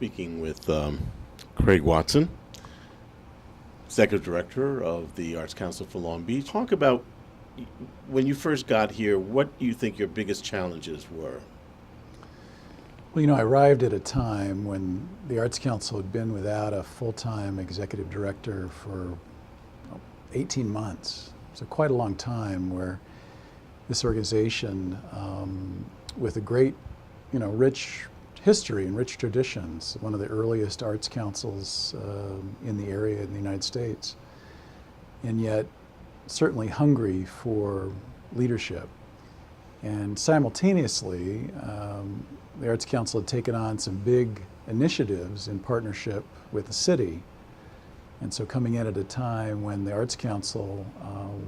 speaking with Craig Watson, Executive Director of the Arts Council for Long Beach. Talk about when you first got here, what do you think your biggest challenges were? Well, I arrived at a time when the Arts Council had been without a full-time executive director for 18 months. So quite a long time where this organization, with a great, rich history and rich traditions, one of the earliest arts councils in the area in the United States, and yet certainly hungry for leadership. And simultaneously, the Arts Council had taken on some big initiatives in partnership with the city. And so coming in at a time when the Arts Council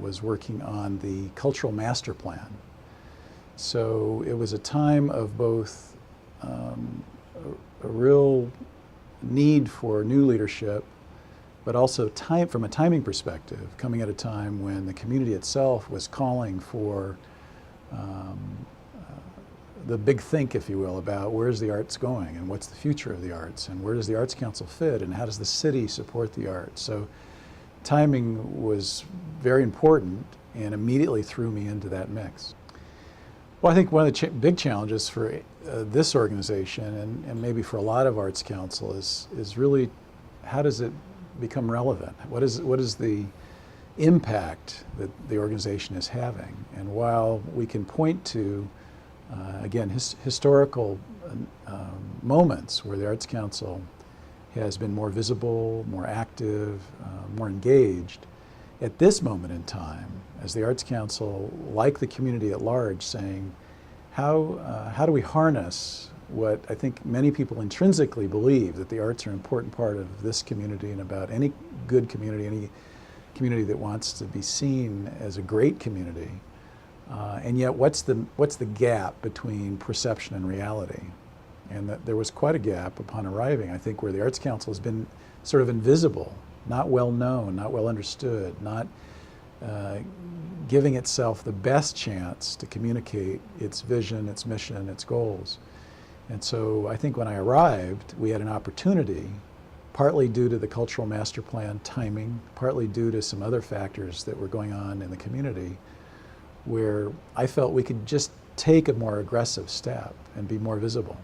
was working on the Cultural Master Plan. So it was a time of both a real need for new leadership, but also time, from a timing perspective, coming at a time when the community itself was calling for the big think, if you will, about where's the arts going and what's the future of the arts and where does the Arts Council fit and how does the city support the arts. So timing was very important and immediately threw me into that mix. Well, I think one of the big challenges for this organization and maybe for a lot of Arts Council is really how does it become relevant? What is the impact that the organization is having? And while we can point to again, historical moments where the Arts Council has been more visible, more active, more engaged. At this moment in time, as the Arts Council, like the community at large, saying, how do we harness what I think many people intrinsically believe, that the arts are an important part of this community and about any good community, any community that wants to be seen as a great community. And yet, what's the gap between perception and reality? And that there was quite a gap upon arriving, I think, where the Arts Council has been sort of invisible, not well known, not well understood, not giving itself the best chance to communicate its vision, its mission, its goals. And so I think when I arrived, we had an opportunity, partly due to the Cultural Master Plan timing, partly due to some other factors that were going on in the community, where I felt we could just take a more aggressive step and be more visible.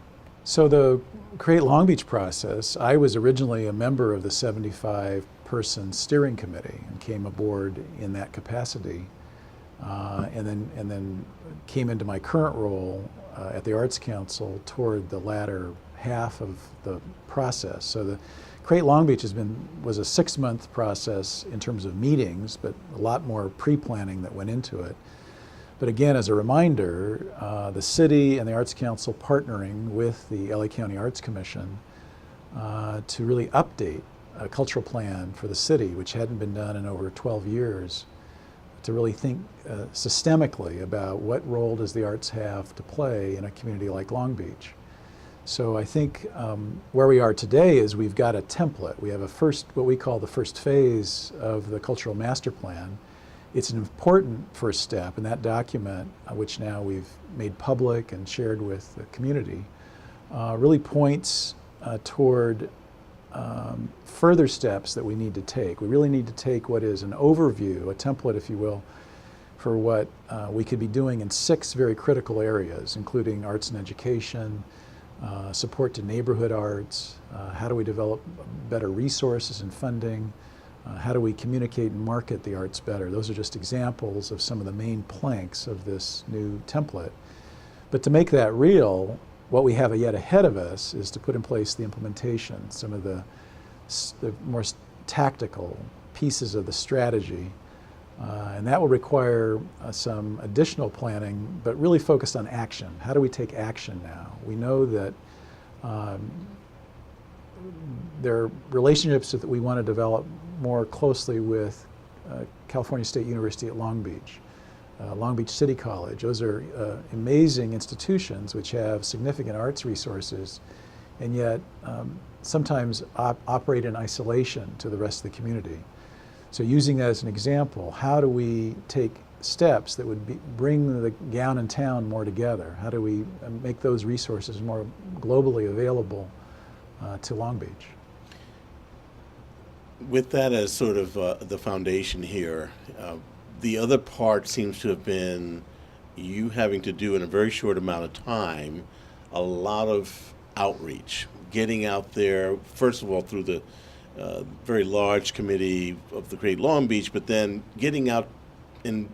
So the Create Long Beach process, I was originally a member of the 75-person steering committee and came aboard in that capacity, and then came into my current role at the Arts Council toward the latter half of the process. So the Create Long Beach was a 6-month process in terms of meetings, but a lot more pre-planning that went into it. But again, as a reminder, the city and the Arts Council partnering with the LA County Arts Commission to really update a cultural plan for the city, which hadn't been done in over 12 years, to really think systemically about what role does the arts have to play in a community like Long Beach. So I think where we are today is we've got a template. We have what we call the first phase of the Cultural Master Plan. It's an important first step, and that document, which now we've made public and shared with the community, really points toward further steps that we need to take. We really need to take what is an overview, a template, if you will, for what we could be doing in 6 very critical areas, including arts and education, support to neighborhood arts, how do we develop better resources and funding, how do we communicate and market the arts better? Those are just examples of some of the main planks of this new template. But to make that real, what we have yet ahead of us is to put in place the implementation, some of the more tactical pieces of the strategy. And that will require some additional planning, but really focused on action. How do we take action now? We know that there are relationships that we want to develop more closely with California State University at Long Beach, Long Beach City College. Those are amazing institutions which have significant arts resources and yet sometimes operate in isolation to the rest of the community. So using that as an example, how do we take steps that would bring the gown and town more together? How do we make those resources more globally available to Long Beach. With that as sort of the foundation here, the other part seems to have been you having to do in a very short amount of time a lot of outreach, getting out there, first of all, through the very large committee of the Great Long Beach, but then getting out and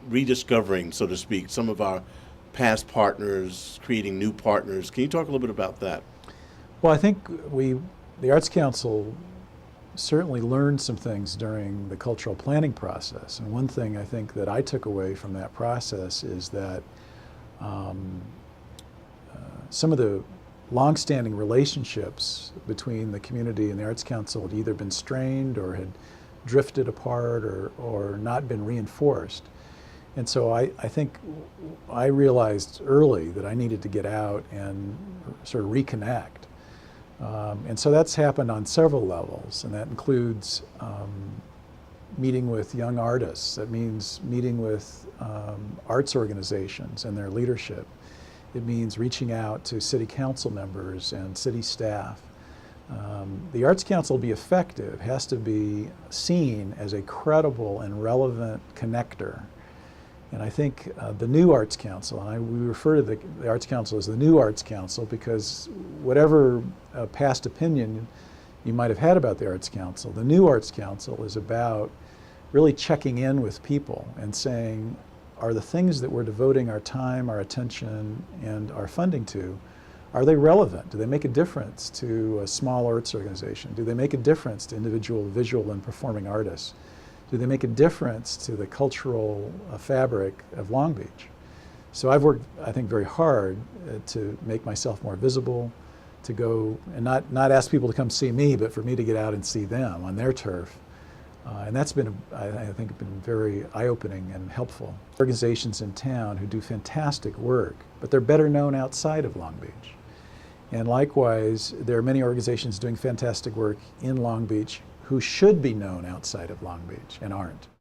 rediscovering, so to speak, some of our past partners, creating new partners. Can you talk a little bit about that? Well, I think the Arts Council certainly learned some things during the cultural planning process. And one thing I think that I took away from that process is that some of the longstanding relationships between the community and the Arts Council had either been strained or had drifted apart or not been reinforced. And so I think I realized early that I needed to get out and sort of reconnect. And so that's happened on several levels, and that includes meeting with young artists. That means meeting with arts organizations and their leadership. It means reaching out to city council members and city staff. The Arts Council, to be effective, has to be seen as a credible and relevant connector. And I think the new Arts Council, and we refer to the Arts Council as the new Arts Council because whatever past opinion you might have had about the Arts Council, the new Arts Council is about really checking in with people and saying, are the things that we're devoting our time, our attention, and our funding to, are they relevant? Do they make a difference to a small arts organization? Do they make a difference to individual visual and performing artists? Do they make a difference to the cultural fabric of Long Beach? So I've worked, I think, very hard to make myself more visible, to go and not ask people to come see me, but for me to get out and see them on their turf. And that's been, I think, been very eye-opening and helpful. Organizations in town who do fantastic work, but they're better known outside of Long Beach. And likewise, there are many organizations doing fantastic work in Long Beach who should be known outside of Long Beach and aren't.